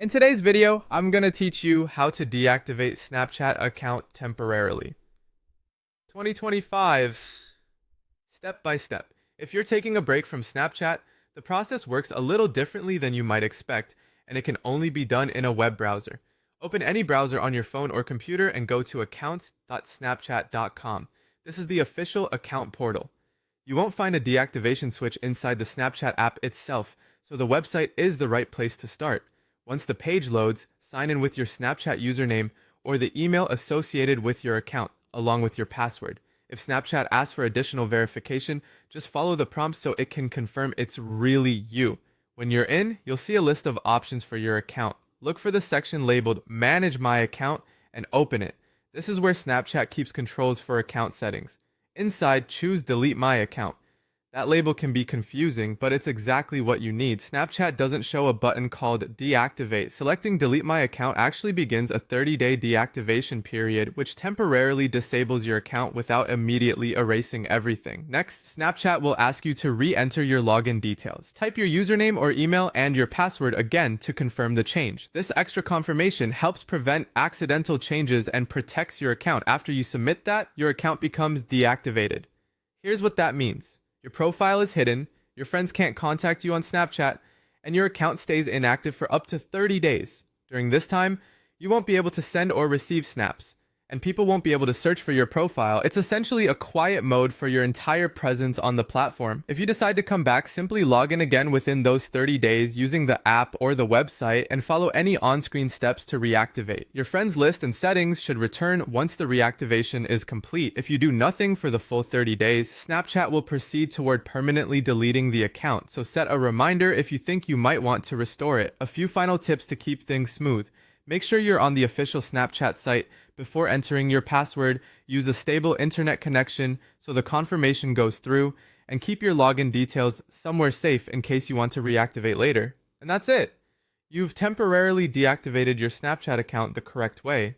In today's video, I'm going to teach you how to deactivate Snapchat account temporarily. 2025, step by step. If you're taking a break from Snapchat, the process works a little differently than you might expect, and it can only be done in a web browser. Open any browser on your phone or computer and go to accounts.snapchat.com. This is the official account portal. You won't find a deactivation switch inside the Snapchat app itself, so the website is the right place to start. Once the page loads, sign in with your Snapchat username or the email associated with your account, along with your password. If Snapchat asks for additional verification, just follow the prompts so it can confirm it's really you. When you're in, you'll see a list of options for your account. Look for the section labeled Manage My Account and open it. This is where Snapchat keeps controls for account settings. Inside, choose Delete My Account. That label can be confusing, but it's exactly what you need. Snapchat doesn't show a button called Deactivate. Selecting Delete My Account actually begins a 30-day deactivation period, which temporarily disables your account without immediately erasing everything. Next, Snapchat will ask you to re-enter your login details. Type your username or email and your password again to confirm the change. This extra confirmation helps prevent accidental changes and protects your account. After you submit that, your account becomes deactivated. Here's what that means. Your profile is hidden, your friends can't contact you on Snapchat, and your account stays inactive for up to 30 days. During this time, you won't be able to send or receive snaps, and people won't be able to search for your profile. It's essentially a quiet mode for your entire presence on the platform. If you decide to come back, simply log in again within those 30 days using the app or the website and follow any on-screen steps to reactivate. Your friends list and settings should return once the reactivation is complete. If you do nothing for the full 30 days, Snapchat will proceed toward permanently deleting the account, so set a reminder if you think you might want to restore it. A few final tips to keep things smooth. Make sure you're on the official Snapchat site before entering your password. Use a stable internet connection so the confirmation goes through, and keep your login details somewhere safe in case you want to reactivate later. And that's it. You've temporarily deactivated your Snapchat account the correct way.